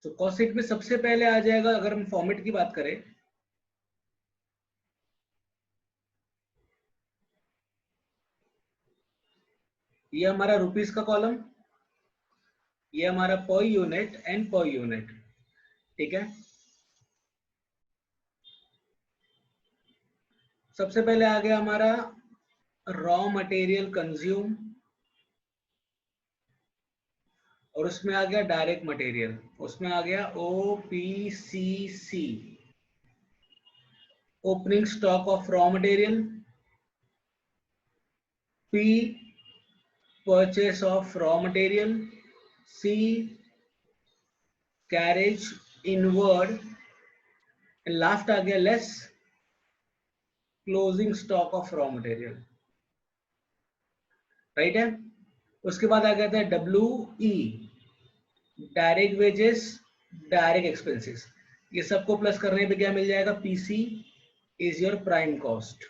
तो cost sheet में सबसे पहले आ जाएगा, अगर हम फॉर्मेट की बात करें, ये हमारा रुपीस का कॉलम, ये हमारा per unit and per unit, ठीक है। सबसे पहले आ गया हमारा रॉ मटेरियल कंज्यूम, और उसमें आ गया डायरेक्ट मटेरियल, उसमें आ गया OPCC, opening stock of raw material, P purchase of raw material, C carriage inward, last आ गया less closing stock of raw material, right है। उसके बाद आ गया था WE, direct wages, direct expenses. ये सबको प्लस करने पे क्या मिल जाएगा, PC is your prime cost,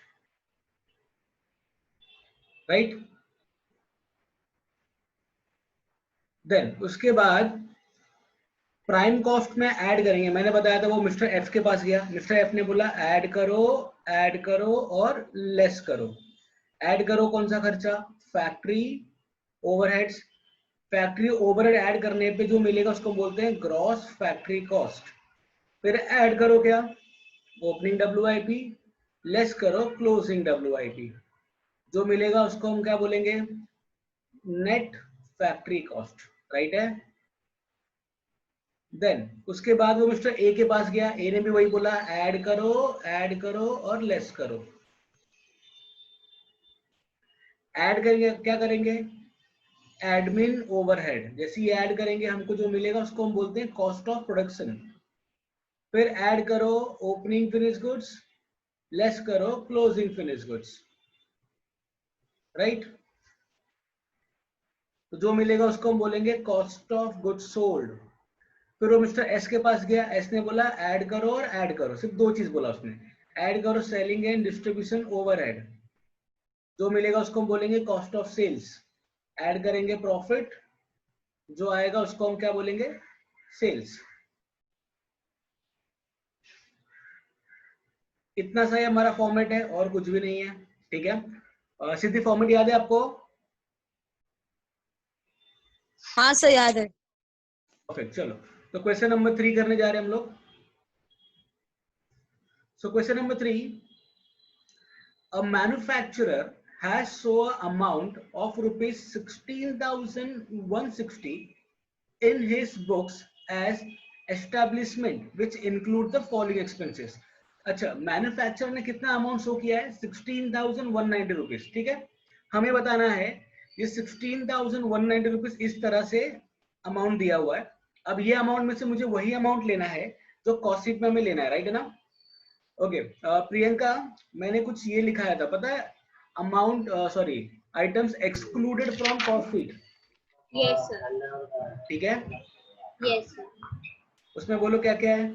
right. Then उसके बाद प्राइम कॉस्ट में ऐड करेंगे, मैंने बताया था वो मिस्टर एफ के पास गया, मिस्टर एफ ने बोला ऐड करो और लेस करो। ऐड करो कौन सा खर्चा, factory overheads. Factory overhead add करने पे जो मिलेगा उसको बोलते हैं ग्रॉस फैक्ट्री कॉस्ट। फिर ऐड करो क्या, ओपनिंग WIP, लेस करो क्लोजिंग WIP, जो मिलेगा उसको हम क्या बोलेंगे, नेट फैक्ट्री कॉस्ट, राइट है। देन उसके बाद वो मिस्टर ए के पास गया, ए ने भी वही बोला ऐड करो और लेस करो। ऐड करेंगे, क्या करेंगे, एडमिन ओवरहेड, जैसे ही ऐड करेंगे हमको जो मिलेगा उसको हम बोलते हैं कॉस्ट ऑफ प्रोडक्शन। फिर ऐड करो ओपनिंग फिनिश गुड्स, लेस करो क्लोजिंग फिनिश गुड्स, राइट। तो जो मिलेगा उसको हम बोलेंगे कॉस्ट ऑफ गुड्स सोल्ड। फिर वो मिस्टर एस के पास गया, एस ने बोला ऐड करो और ऐड करो, सिर्फ दो चीज बोला उसने, ऐड करो सेलिंग एंड डिस्ट्रीब्यूशन ओवरहेड, जो मिलेगा उसको हम बोलेंगे कॉस्ट ऑफ सेल्स। ऐड करेंगे प्रॉफिट, जो आएगा उसको हम क्या बोलेंगे, सेल्स। इतना सा ही हमारा फॉर्मेट है और कुछ भी नहीं है, ठीक है। सीधी फॉर्मेट याद है आपको? हाँ सर याद है। परफेक्ट, चलो तो क्वेश्चन नंबर 3 करने जा रहे हैं हम लोग। So question number 3, a manufacturer has so amount of rupees 16,160 in his books as establishment which include the following expenses। अच्छा, मैन्युफैक्चरर ने कितना अमाउंट शो किया है, 16,190 रुपीज, ठीक है। हमें बताना है ये 16,190 रुपीज इस तरह से अमाउंट दिया हुआ है। अब ये अमाउंट में से मुझे वही अमाउंट लेना है जो कॉस्ट शीट में हमें लेना है, राइट है ना। ओके प्रियंका, मैंने कुछ ये लिखाया था पता है, amount sorry items excluded from cost sheet. Yes sir. ठीक है, यस सर। उसमें बोलो क्या क्या है।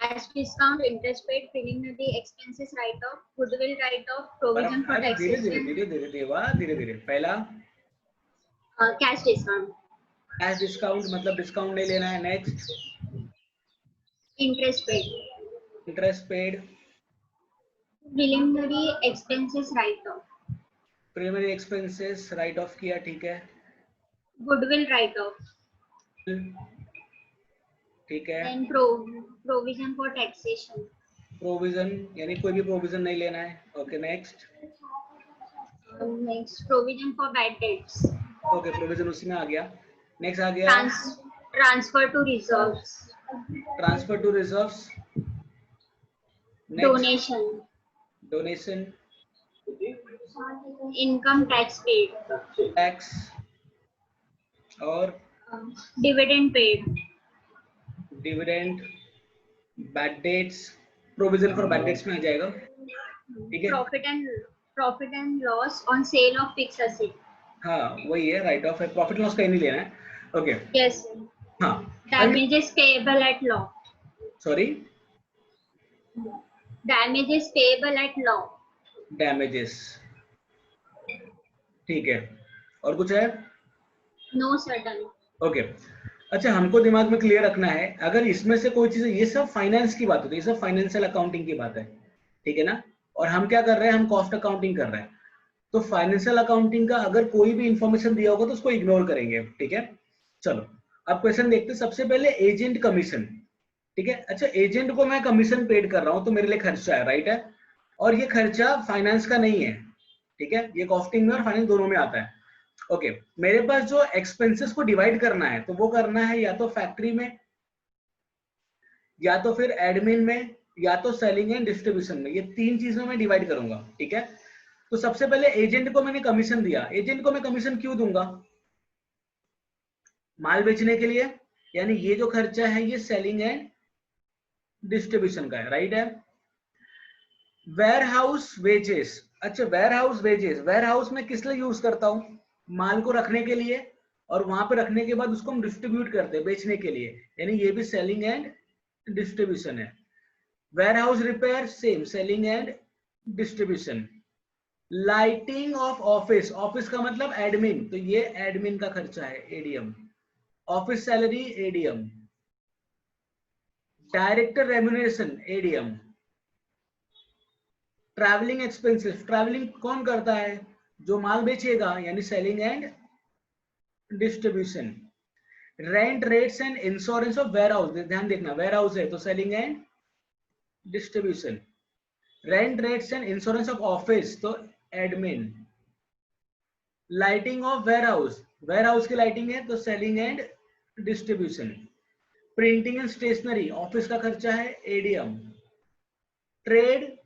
Cash discount, interest paid, preliminary expenses write off, goodwill write off, provision for धीरे धीरे टैक्सेशन। धीरे धीरे देवा, धीरे धीरे। पहला कैश डिस्काउंट। कैश डिस्काउंट मतलब डिस्काउंट नहीं लेना है। Next interest paid. Interest paid. Preliminary expenses write off. Preliminary expenses write off किया, ठीक है। Goodwill write off. ठीक है। Then provision for taxation. Provision यानी कोई भी प्रोविजन नहीं लेना है। Okay next. Next provision for bad debts. Okay provision उसी में आ गया। नेक्स्ट आ गया transfer to reserves. Transfer to reserves. Donation. Donation. Income tax paid. Tax और dividend paid. Dividend. Bad debts, provision for bad debts में आ जाएगा, ठीक है। Profit and loss on sale of fixed asset. हाँ वही है, राइट ऑफ है, प्रॉफिट लॉस कहीं नहीं लेना है। Okay yes. हाँ। Damages payable at law. Sorry, damages payable at law. Damages, ठीक है। और कुछ है? No sir, done. ओके अच्छा, हमको दिमाग में क्लियर रखना है, अगर इसमें से कोई चीज, ये सब फाइनेंस की बात होती है, ये सब फाइनेंशियल अकाउंटिंग की बात है, ठीक है ना। और हम क्या कर रहे हैं, हम कॉस्ट अकाउंटिंग कर रहे हैं। तो फाइनेंशियल अकाउंटिंग का अगर कोई भी इंफॉर्मेशन दिया होगा तो उसको इग्नोर करेंगे, ठीक है। चलो अब क्वेश्चन देखते हैं। सबसे पहले एजेंट कमीशन, ठीक है। अच्छा, एजेंट को मैं कमीशन पेड कर रहा हूं तो मेरे लिए खर्चा है, राइट है। और ये खर्चा फाइनेंस का नहीं है, ठीक है, ये कॉस्टिंग में और फाइनेंस दोनों में आता है। ओके, मेरे पास जो एक्सपेंसेस को डिवाइड करना है तो वो करना है या तो फैक्ट्री में, या तो फिर एडमिन में, या तो सेलिंग एंड डिस्ट्रीब्यूशन में। ये तीन चीजों में डिवाइड करूंगा, ठीक है। तो सबसे पहले एजेंट को मैंने कमीशन दिया। एजेंट को मैं कमीशन क्यों दूंगा? माल बेचने के लिए, यानी ये जो खर्चा है ये सेलिंग एंड डिस्ट्रीब्यूशन का है, राइट है। वेयर हाउस वेजेस, अच्छा warehouse wages, warehouse में किस लिए यूज करता हूं? माल को रखने के लिए, और वहां पे रखने के बाद उसको हम डिस्ट्रीब्यूट करते हैं बेचने के लिए, यानी ये भी सेलिंग एंड डिस्ट्रीब्यूशन है। Warehouse repair, same selling and distribution. Lighting of office, office का मतलब एडमिन, तो ये एडमिन का खर्चा है, ADM. Office salary, ADM. Director remuneration, ADM. Travelling expenses, travelling कौन करता है? जो माल बेचेगा, यानी selling and distribution. Rent, rates and insurance of warehouse, ध्यान देखना वेयर हाउस है तो selling and distribution. Rent, rates and insurance of office तो admin. Lighting of warehouse, warehouse की लाइटिंग है तो selling and distribution. Printing and stationery, office का खर्चा है, एडीएम। ट्रेड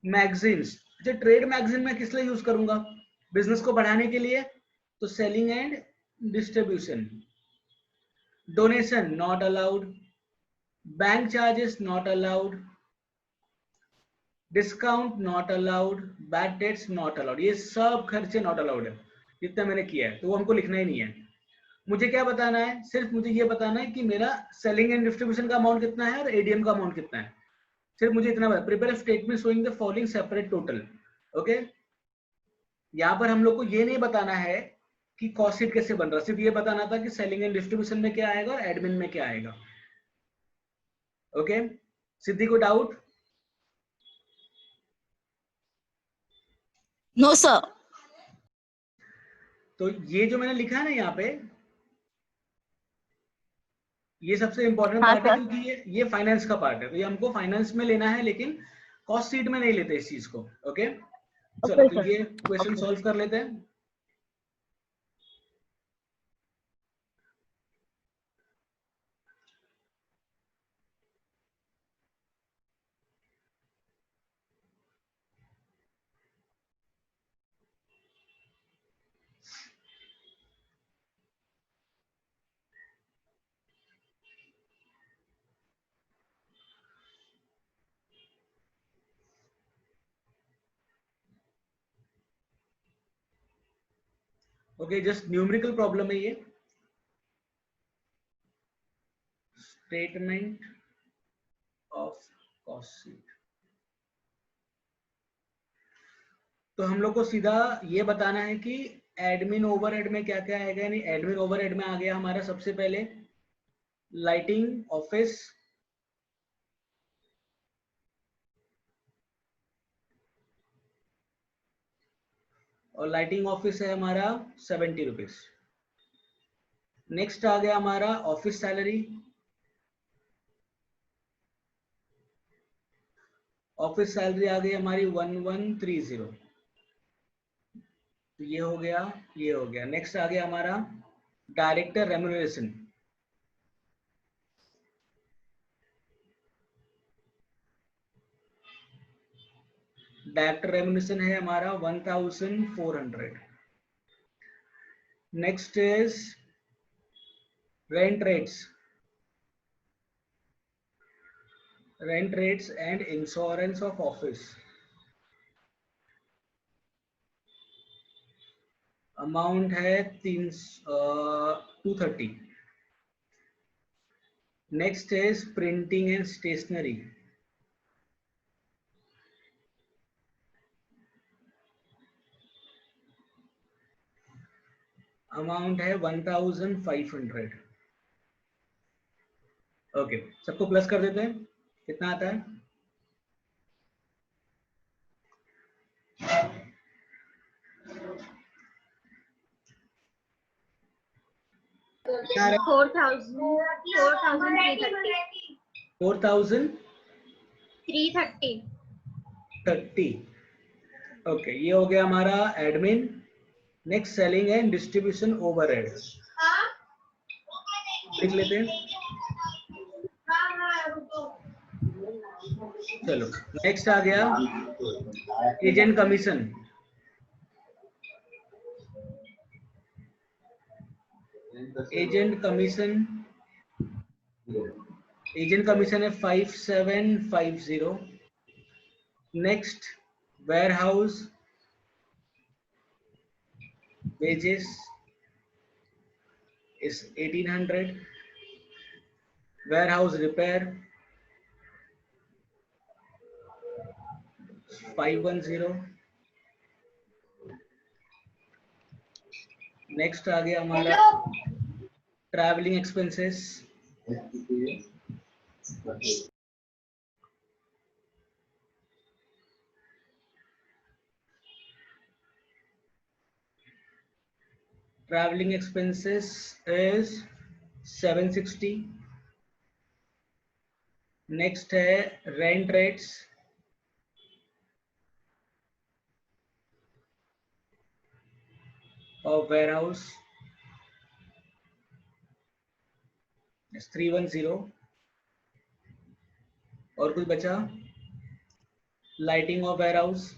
मैगजीन्स, अच्छा ट्रेड मैगजीन में किस लिए यूज करूंगा? बिजनेस को बढ़ाने के लिए, तो selling and distribution. Donation not allowed, bank charges not allowed, discount not allowed, bad debts not allowed, ये सब खर्चे नॉट अलाउड है। जितना मैंने किया है तो वो हमको लिखना ही नहीं है। मुझे क्या बताना है? सिर्फ मुझे ये बताना है कि मेरा सेलिंग एंड डिस्ट्रीब्यूशन का अमाउंट कितना है और एडीएम का अमाउंट कितना है। सिर्फ मुझे इतना बता, prepare statement showing the following separate total. Okay, यहाँ पर हम लोग को ये नहीं बताना है कि कॉस्ट शीट कैसे बन रहा, सिर्फ ये बताना था कि सेलिंग एंड डिस्ट्रीब्यूशन में क्या आएगा और एडमिन में क्या आएगा। ओके, सिद्धि को डाउट? No, sir. तो ये जो मैंने लिखा है ना यहाँ पे, ये सबसे इंपॉर्टेंट हाँ पार्ट है, सर। क्योंकि ये फाइनेंस का पार्ट है, तो ये हमको फाइनेंस में लेना है, लेकिन कॉस्ट शीट में नहीं लेते इस चीज को। ओके, चलो ओके तो सर। ये क्वेश्चन ओके। सॉल्व कर लेते हैं। ओके, जस्ट न्यूमेरिकल प्रॉब्लम है ये। स्टेटमेंट ऑफ कॉस्ट शीट, तो हम लोग को सीधा ये बताना है कि एडमिन ओवरहेड में क्या क्या आएगा। यानी एडमिन ओवरहेड में आ गया हमारा सबसे पहले लाइटिंग ऑफिस, और लाइटिंग ऑफिस है हमारा 70 रुपीज। नेक्स्ट आ गया हमारा ऑफिस सैलरी, ऑफिस सैलरी आ गई हमारी 1130। तो ये हो गया, ये हो गया। नेक्स्ट आ गया हमारा डायरेक्टर रेम्युनरेशन, डायरेक्टर रेम्युनरेशन है हमारा 1400। Next is rent rates, rent rates and insurance of office, amount है 230। Next is printing and stationery, amount है 1500। ओके, सबको प्लस कर देते हैं, कितना आता है? क्या है? 4,330. ओके, ये हो गया हमारा admin. Next selling and distribution overhead लिख लेते हैं. चलो नेक्स्ट आ गया एजेंट कमीशन. एजेंट कमीशन है 5750. Next warehouse wages is 1800. warehouse repair 510. Next आ गया हमारा travelling expenses. Traveling expenses is 760. Next है rent rates. Of warehouse 310. और कुछ बचा? Lighting of warehouse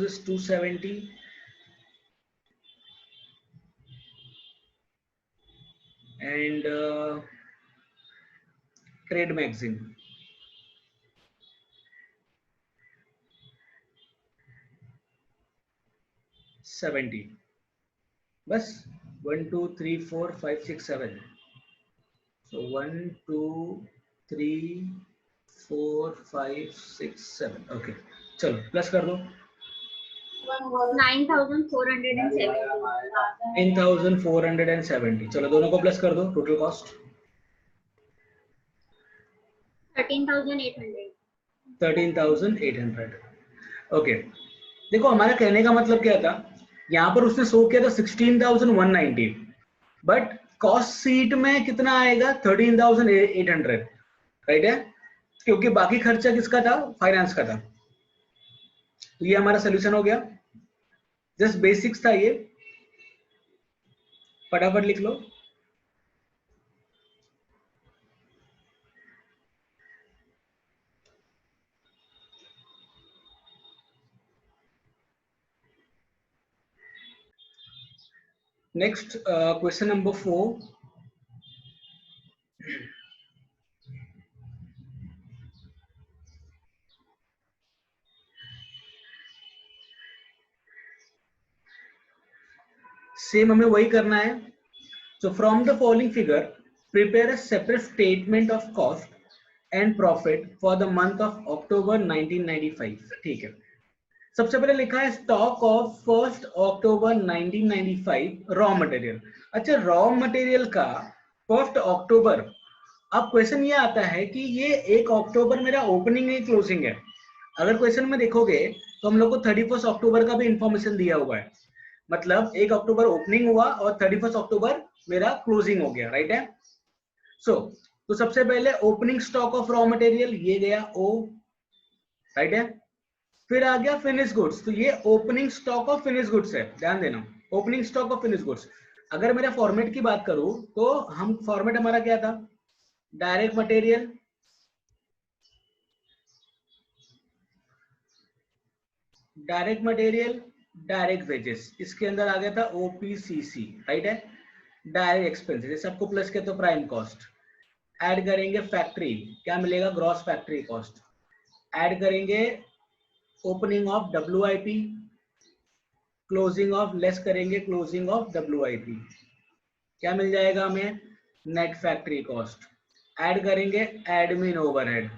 is 270. and trade magazine 70. बस 1 2 3 4 5 6 7. so 1 2 3 4 5 6 7. Okay, चलो प्लस कर दो. 9,470. चलो दोनों को प्लस कर दो. Total cost 13,800. ओके, देखो हमारा कहने का मतलब क्या था, यहाँ पर उसने शो किया था 16,190, बट कॉस्ट सीट में कितना आएगा? 13,800. राइट है, क्योंकि बाकी खर्चा किसका था? फाइनेंस का था. तो ये हमारा सोल्यूशन हो गया. जस्ट बेसिक्स था ये, फटाफट लिख लो. Next question number 4. सेम हमें वही करना है. So from the following figure, prepare a separate statement of cost and profit for the month of October 1995. ठीक है, सबसे पहले लिखा है stock of 1 October 1995 raw material. अच्छा, रॉ मटेरियल का 1 अक्टूबर. अब क्वेश्चन ये आता है कि ये 1 अक्टूबर मेरा ओपनिंग है क्लोजिंग है. अगर क्वेश्चन में देखोगे तो हम लोग को 31 अक्टूबर का भी इंफॉर्मेशन दिया हुआ है. मतलब 1 अक्टूबर ओपनिंग हुआ और 31 अक्टूबर मेरा क्लोजिंग हो गया. राइट है. तो सबसे पहले opening stock of raw material ये गया ओ. राइट है. फिर आ गया फिनिश गुड्स. तो ये opening stock of finish goods है, ध्यान देना. Opening stock of finish goods. अगर मेरा फॉर्मेट की बात करूं तो हम फॉर्मेट हमारा क्या था? Direct material, direct wages. इसके अंदर आ गया था ओपीसीसी. राइट है. डायरेक्ट एक्सपेंसेस, ये सबको प्लस किया तो प्राइम कॉस्ट. ऐड करेंगे फैक्ट्री, क्या मिलेगा? Gross factory cost. ऐड करेंगे opening of WIP, closing of, less करेंगे क्लोजिंग ऑफ डब्ल्यूआईपी, क्या मिल जाएगा हमें? Net factory cost. ऐड करेंगे एडमिन ओवरहेड.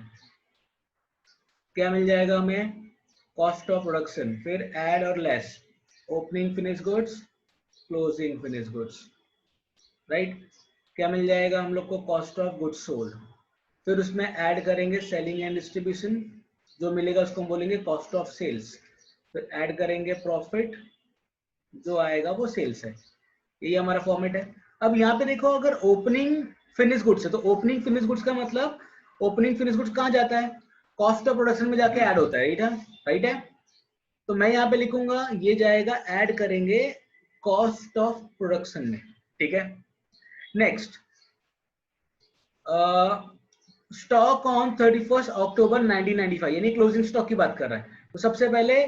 क्या मिल जाएगा हमें, कॉस्ट ऑफ प्रोडक्शन, फिर एड और less, opening finish goods, closing finish goods, right. क्या मिल जाएगा हम लोग को, कॉस्ट ऑफ गुड्स सोल्ड, फिर उसमें ऐड करेंगे सेलिंग एंड डिस्ट्रीब्यूशन, जो मिलेगा उसको हम बोलेंगे कॉस्ट ऑफ सेल्स, फिर ऐड करेंगे प्रॉफिट, जो आएगा वो सेल्स है। यही हमारा फॉर्मेट है। अब यहाँ पे देखो, अगर ओपनिंग फिनिश गुड्स है तो ओपनिंग फिनिश गुड्स का मतलब, ओपनिंग फिनिश गुड्स कहाँ जाता है, कॉस्ट ऑफ प्रोडक्शन में जाके ऐड होता है, राइट है। तो मैं यहाँ पे लिखूंगा ये जाएगा, ऐड करेंगे कॉस्ट ऑफ प्रोडक्शन में, ठीक है। नेक्स्ट, स्टॉक ऑन 31 अक्टूबर 1995, यानी क्लोजिंग स्टॉक की बात कर रहा है। तो सबसे पहले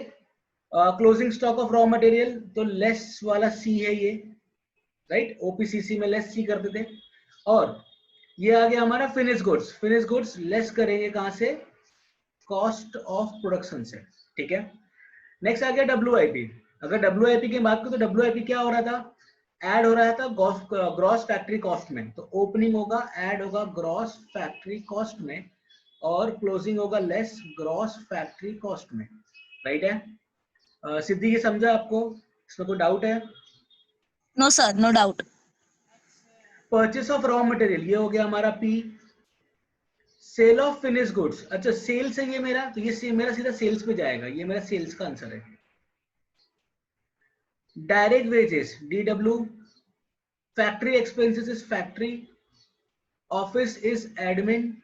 closing stock of raw material, तो लेस वाला सी है ये, राइट, ओपीसीसी में लेस सी करते थे। और ये आ गया हमारा finish goods, finish goods less करेंगे कहां से, कॉस्ट ऑफ प्रोडक्शन से, ठीक है। नेक्स्ट आ गया डब्ल्यूआईपी। अगर डब्ल्यूआईपी की बात करें तो डब्ल्यूआईपी क्या हो रहा था, ऐड हो रहा था ग्रॉस फैक्ट्री कॉस्ट में। तो ओपनिंग होगा, ऐड होगा ग्रॉस फैक्ट्री कॉस्ट में, और क्लोजिंग होगा लेस ग्रॉस फैक्ट्री कॉस्ट में, राइट है। सिद्धि, ये समझा आपको, इसमें कोई डाउट है? No, sir. No doubt. Purchase of raw material, ये हो गया हमारा P. Sale of finish goods, अच्छा सेल्स है ये मेरा, तो ये मेरा सीधा सेल्स पे जाएगा, ये मेरा सेल्स का आंसर है। Direct wages, DW. Factory expenses is factory, office is admin,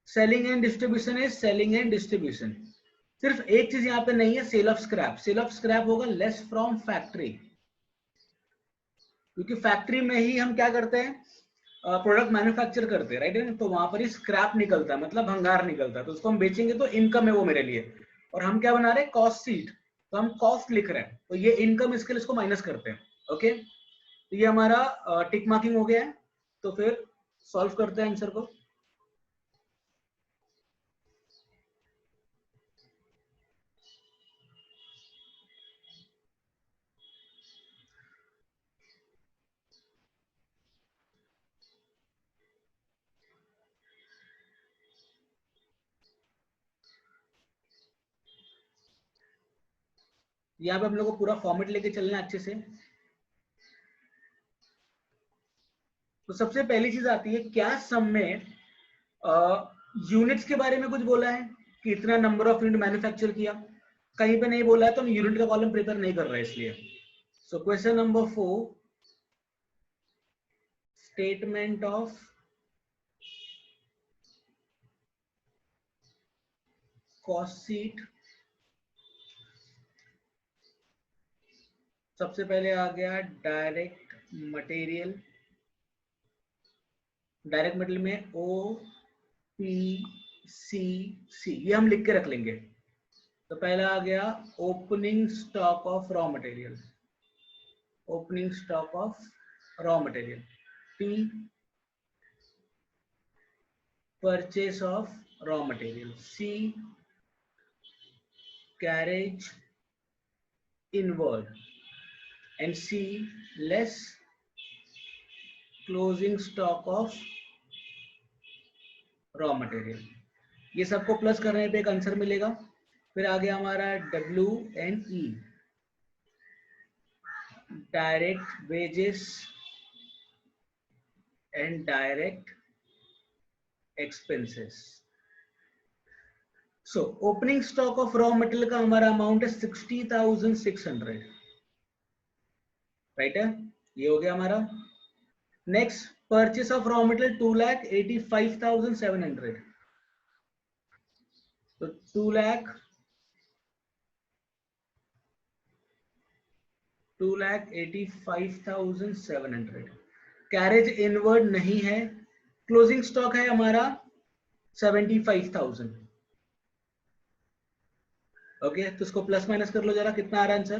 selling and distribution is selling and distribution. सिर्फ एक चीज यहां पे नहीं है, sale of scrap. Sale of scrap होगा लेस फ्रॉम फैक्ट्री, क्योंकि फैक्ट्री में ही हम क्या करते हैं, प्रोडक्ट मैन्युफैक्चर करते हैं, राइट। तो वहां पर ही स्क्रैप निकलता है, मतलब भंगार निकलता है, तो उसको हम बेचेंगे तो इनकम है वो मेरे लिए। और हम क्या बना रहे हैं, कॉस्ट शीट, तो हम कॉस्ट लिख रहे हैं, तो ये इनकम, इसके लिए इसको माइनस करते हैं, ओके। तो ये हमारा टिक मार्किंग हो गया है। तो फिर सॉल्व करते हैं आंसर को। यहाँ पे हम लोग को पूरा फॉर्मेट लेके चलना है अच्छे से। तो सबसे पहली चीज आती है, क्या सम में यूनिट्स के बारे में कुछ बोला है कि इतना नंबर ऑफ यूनिट मैन्युफैक्चर किया, कहीं पे नहीं बोला है, तो हम यूनिट का कॉलम प्रिपेयर नहीं कर रहे हैं इसलिए। So question number 4, statement of cost sheet. सबसे पहले आ गया डायरेक्ट मटेरियल, डायरेक्ट मटेरियल में ओ पी सी सी, ये हम लिख के रख लेंगे। तो पहला आ गया opening stock of raw material, opening stock of raw material. P, purchase of raw material. C, carriage inward, and C, less closing stock of raw material. ये सबको प्लस करने पे एक आंसर मिलेगा। फिर आ गया हमारा W and E, direct wages and direct expenses. So opening stock of raw material का हमारा अमाउंट है 60,600, राइट है, ये हो गया हमारा। Next, purchase of raw material 2,85,700, तो 2,85,700। कैरेज इनवर्ड नहीं है, क्लोजिंग स्टॉक है हमारा 75,000, ओके। तो इसको प्लस माइनस कर लो जरा, कितना आ रहा है आंसर?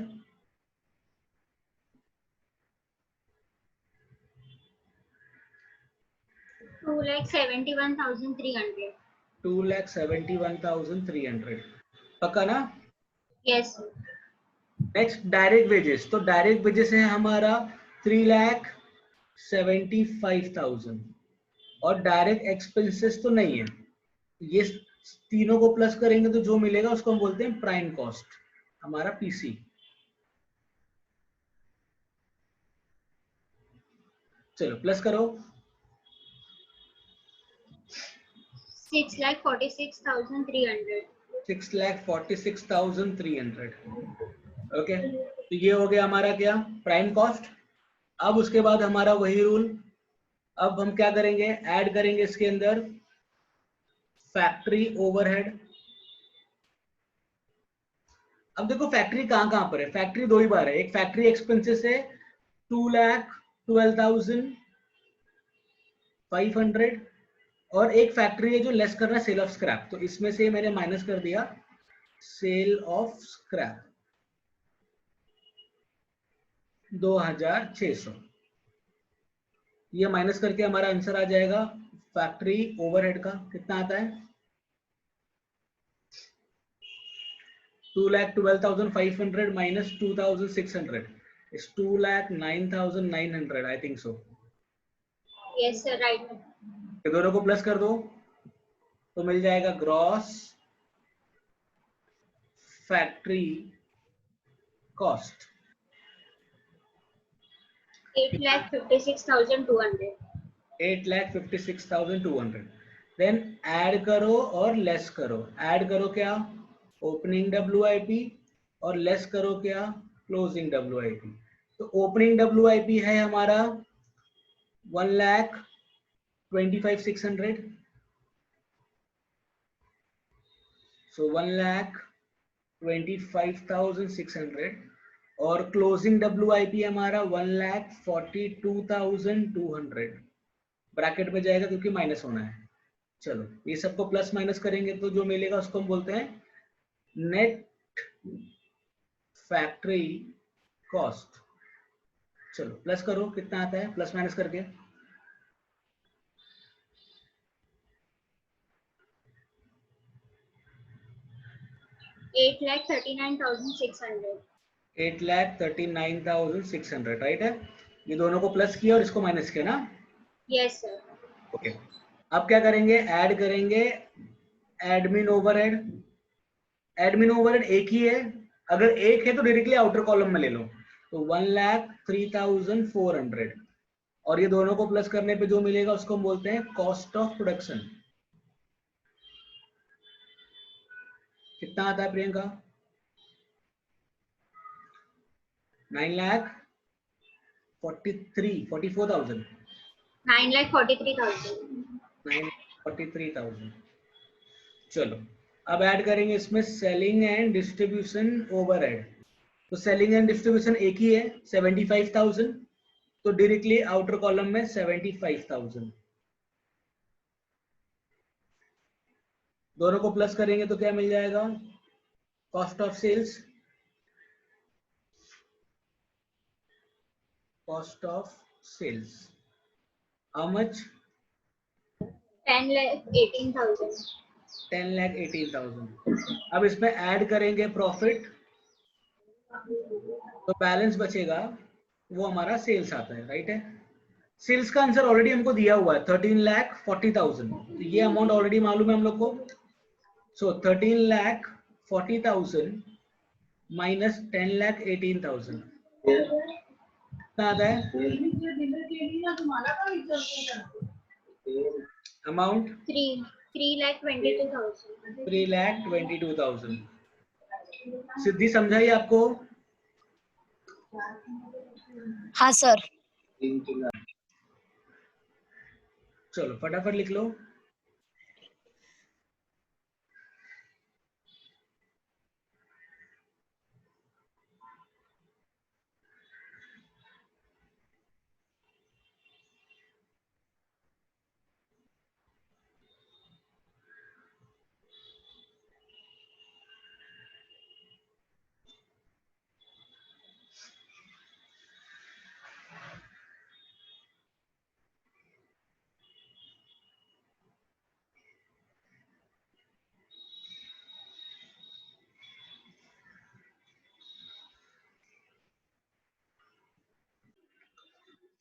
$2,71,300. 2,71,300, पक्का ना? Yes. नेक्स्ट डायरेक्ट वेजेस, तो डायरेक्ट वेजेस है हमारा 3,75,000, और डायरेक्ट एक्सपेंसेस तो नहीं है, ये तीनों को प्लस करेंगे तो जो मिलेगा उसको हम बोलते हैं प्राइम कॉस्ट, हमारा पीसी। चलो प्लस करो। 6,46,300. 6,46,300। ओके, तो ये हो गया हमारा क्या, प्राइम कॉस्ट। अब उसके बाद हमारा वही रूल, अब हम क्या करेंगे, ऐड करेंगे इसके अंदर फैक्ट्री ओवरहेड। अब देखो फैक्ट्री कहाँ कहाँ पर है, फैक्ट्री दो ही बार है। एक फैक्ट्री एक्सपेंसेस है 2,12,500, और एक फैक्ट्री है जो लेस करना है सेल ऑफ स्क्रैप। तो इसमें से मैंने माइनस कर दिया सेल ऑफ स्क्रैप 2,600। ये माइनस करके हमारा आंसर आ जाएगा फैक्ट्री ओवरहेड का, कितना आता है 2,12,500 minus 2,600 is 2,09,900, I think so. Yes, sir, right. ये दोनों को प्लस कर दो तो मिल जाएगा gross factory cost 8,56,200. 8,56,200। Then add करो और लेस करो। ऐड करो क्या, ओपनिंग WIP, और लेस करो क्या, क्लोजिंग WIP। तो ओपनिंग WIP है हमारा 1,25,600, so 1,25,600, और क्लोजिंग WIP हमारा 1,42,200। ब्रैकेट में जाएगा क्योंकि माइनस होना है। चलो ये सबको प्लस माइनस करेंगे तो जो मिलेगा उसको हम बोलते हैं नेट फैक्ट्री कॉस्ट। चलो प्लस करो, कितना आता है प्लस माइनस करके, 8,39,600. 8,39,600, राइट है। ये दोनों को प्लस किया और इसको माइनस किया ना। Yes, sir. ओके, अब क्या करेंगे, ऐड करेंगे एडमिन ओवरहेड। एडमिन ओवरहेड एक ही है, अगर एक है तो डायरेक्टली आउटर कॉलम में ले लो, तो 1,03,400, और ये दोनों को प्लस करने पे जो मिलेगा उसको हम बोलते हैं कॉस्ट ऑफ प्रोडक्शन। कितना आता है प्रियंका, 9,44,000। 9,43,000. 9,43,000। चलो अब ऐड करेंगे इसमें सेलिंग एंड डिस्ट्रीब्यूशन ओवरहेड। तो सेलिंग एंड डिस्ट्रीब्यूशन एक ही है 75,000, तो डायरेक्टली आउटर कॉलम में 75,000। दोनों को प्लस करेंगे तो क्या मिल जाएगा, cost of sales, cost of sales how much, 10,18,000. 10,18,000। अब इसमें ऐड करेंगे प्रॉफिट, तो बैलेंस बचेगा वो हमारा सेल्स आता है, राइट है। सेल्स का आंसर ऑलरेडी हमको दिया हुआ है 13,40,000, तो ये अमाउंट ऑलरेडी मालूम है हम लोग को। सो 13,40,000 माइनस 10,18,000 कितना आता है अमाउंट, 3,22,000. 3,22,000। सिद्धि समझाइए आपको। हाँ सर। चलो फटाफट लिख लो।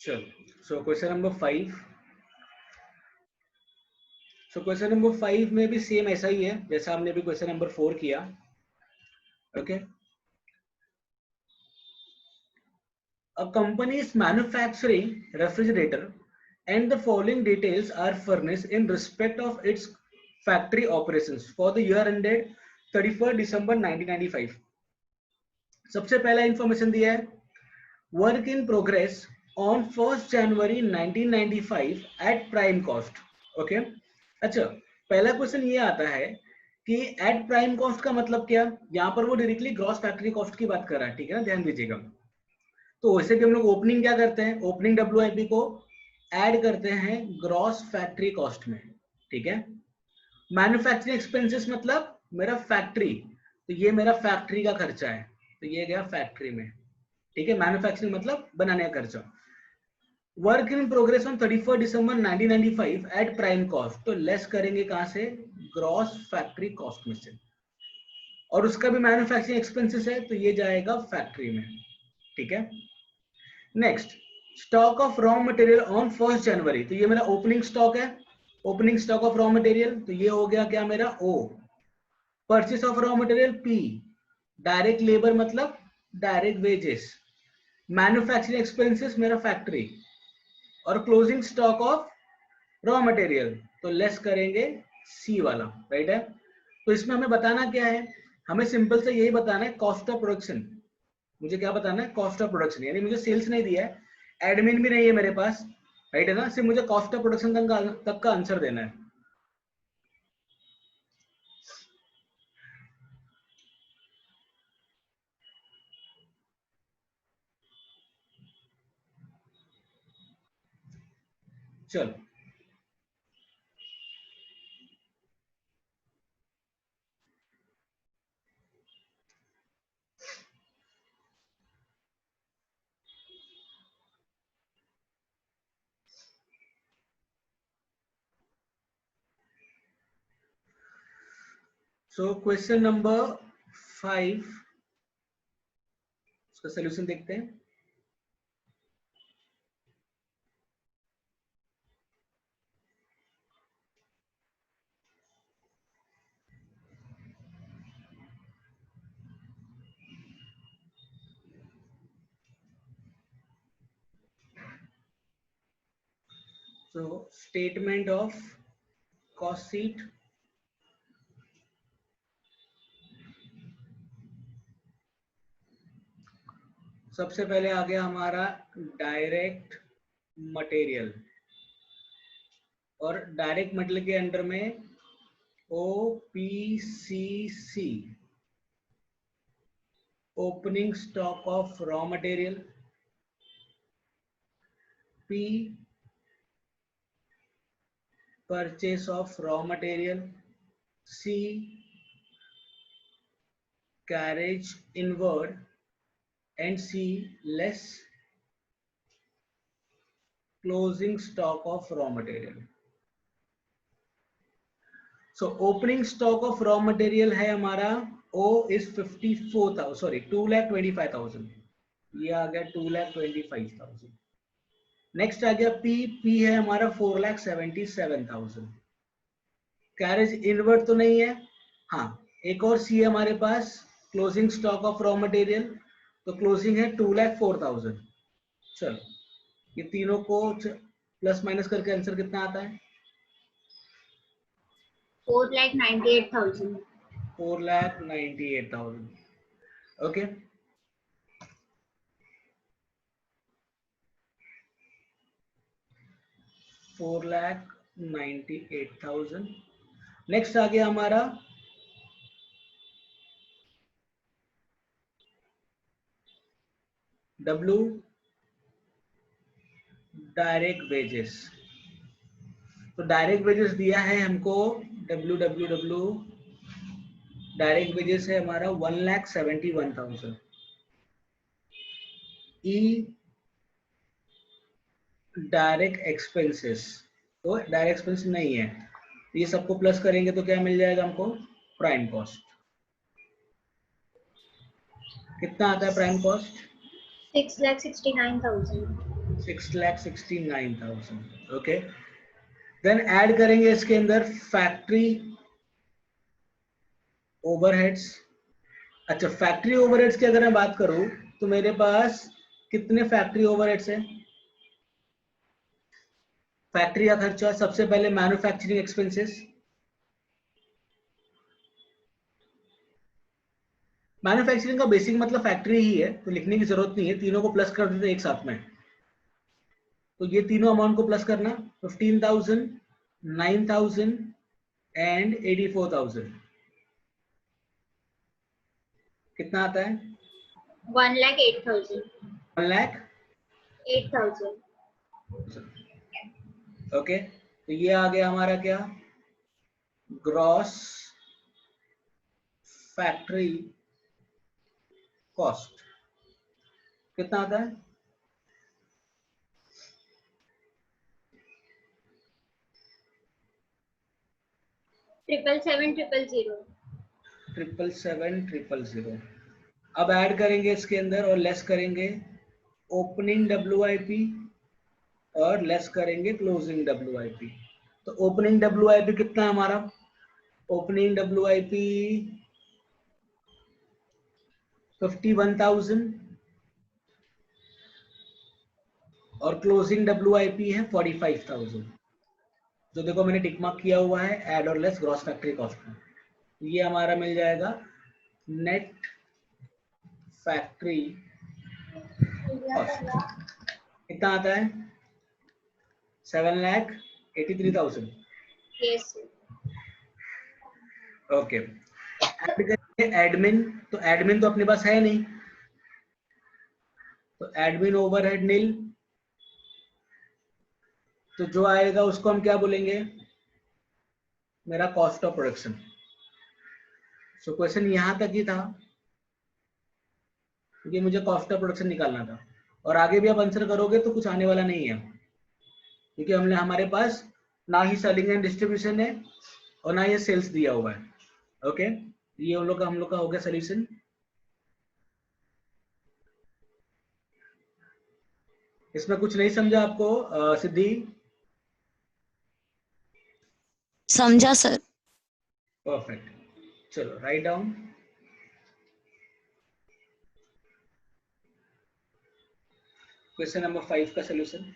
चलो so question number 5। So question number 5 में भी सेम ऐसा ही है जैसा हमने भी क्वेश्चन नंबर 4 किया. Okay. A company is manufacturing refrigerator and the following details are furnished in respect of its factory operations for the year ended 31st December 1995. सबसे पहला इंफॉर्मेशन दिया है work in progress on 1st January 1995 at prime cost. Okay. अच्छा, पहला question ये आता है कि एट प्राइम कॉस्ट का मतलब क्या. यहाँ पर वो डायरेक्टली ग्रॉस फैक्ट्री कॉस्ट की बात कर रहा है. ठीक है ना, ध्यान दीजिएगा. तो वैसे भी हम लोग ओपनिंग क्या करते हैं, ओपनिंग WIP को ऐड करते हैं ग्रॉस फैक्ट्री कॉस्ट में. ठीक है. मैन्युफैक्चरिंग एक्सपेंसेस मतलब मेरा फैक्ट्री, तो ये मेरा फैक्ट्री का खर्चा है, तो ये गया फैक्ट्री में. ठीक है. मैन्युफैक्चरिंग मतलब बनाने का खर्चा. Work in progress on 31st December 1995 at prime cost, तो लेस करेंगे कहां से, ग्रॉस फैक्ट्री कॉस्ट में से, और उसका भी मैन्युफैक्चरिंग एक्सपेंसेस है तो ये जाएगा फैक्ट्री में. ठीक है. Next, stock of raw material on 1st January, तो ये मेरा ओपनिंग स्टॉक है. Opening stock of raw material, तो ये हो गया क्या मेरा O. Purchase of raw material P. Direct labour मतलब डायरेक्ट वेजेस. मैन्युफैक्चरिंग एक्सपेंसेस मेरा फैक्ट्री, और closing stock of raw material, तो लेस करेंगे C वाला. राइट है. तो इसमें हमें बताना क्या है, हमें सिंपल से यही बताना है कॉस्ट ऑफ प्रोडक्शन. मुझे क्या बताना है, कॉस्ट ऑफ प्रोडक्शन. यानी मुझे सेल्स नहीं दिया है, एडमिन भी नहीं है मेरे पास. राइट है ना, सिर्फ मुझे कॉस्ट ऑफ प्रोडक्शन तक का आंसर देना है. चलो, सो क्वेश्चन नंबर 5, उसका सोल्यूशन देखते हैं. So statement of cost sheet. सबसे पहले आ गया हमारा डायरेक्ट मटेरियल, और डायरेक्ट मटेरियल के अंडर में OPCC, opening stock of raw material. P, purchase of raw material. C, carriage inward, and C, less closing stock of raw material. So opening stock of raw material है हमारा O is 54,000, sorry 2,25,000. ये आ गया 2,25,000. Next आ गया P है हमारा 4,77,000. Carriage inward तो नहीं है. हाँ, एक और C है हमारे पास, closing stock of raw material, तो क्लोजिंग है 2,04,000. चलो, ये तीनों को प्लस माइनस करके आंसर कितना आता है, 4,98,000. 4,98,000. ओके. $4,98,000. नेक्स्ट आ गया हमारा W, डायरेक्ट वेजेस. तो डायरेक्ट वेजेस दिया है हमको WWW, डायरेक्ट वेजेस है हमारा 1,71,000. E, डायरेक्ट एक्सपेंसेस, तो डायरेक्ट एक्सपेंस नहीं है, ये सबको प्लस करेंगे तो क्या मिल जाएगा हमको, प्राइम कॉस्ट. कितना आता है prime cost, 6,69,000. 6,69,000. Okay. Then add करेंगे इसके अंदर फैक्ट्री ओवरहेड्स। अच्छा, फैक्ट्री ओवरहेड्स की अगर मैं बात करूं तो मेरे पास कितने फैक्ट्री ओवरहेड्स हैं? फैक्ट्री का खर्चा सबसे पहले मैन्युफैक्चरिंग एक्सपेंसेस। मैन्युफैक्चरिंग का बेसिक मतलब फैक्ट्री ही है, तो लिखने की जरूरत नहीं है, तीनों को प्लस कर देते एक साथ में। तो ये तीनों अमाउंट को प्लस करना, 15,000, 9,000 एंड 84,000। कितना आता है? 1,08,000. 1,08,000। 8,000. ओके, तो ये आ गया हमारा क्या, ग्रॉस फैक्ट्री कॉस्ट। कितना आता है? 777,000. 777,000। अब ऐड करेंगे इसके अंदर और लेस करेंगे ओपनिंग WIP और लेस करेंगे क्लोजिंग WIP। तो ओपनिंग WIP कितना है हमारा? ओपनिंग WIP 51,000 और क्लोजिंग WIP है 45,000। जो देखो मैंने टिक मार्क किया हुआ है ऐड और लेस ग्रॉस फैक्ट्री कॉस्ट में। ये हमारा मिल जाएगा नेट फैक्ट्री कॉस्ट। कितना आता है? 7,83,000। Yes, sir. ओके, ऐड करेंगे एडमिन। तो एडमिन तो अपने पास है नहीं, तो एडमिन ओवरहेड नील। तो जो आएगा उसको हम क्या बोलेंगे? मेरा cost of production. So question यहां तक ही था, क्योंकि मुझे कॉस्ट ऑफ प्रोडक्शन निकालना था, और आगे भी आप आंसर करोगे तो कुछ आने वाला नहीं है, क्योंकि हमारे पास ना ही सेलिंग एंड डिस्ट्रीब्यूशन है और ना ये सेल्स दिया हुआ है। ओके, ये हम लोग का हो गया सोल्यूशन। इसमें कुछ नहीं समझा आपको सिद्धि? समझा सर। परफेक्ट, चलो राइट डाउन। क्वेश्चन नंबर 5 का सोल्यूशन।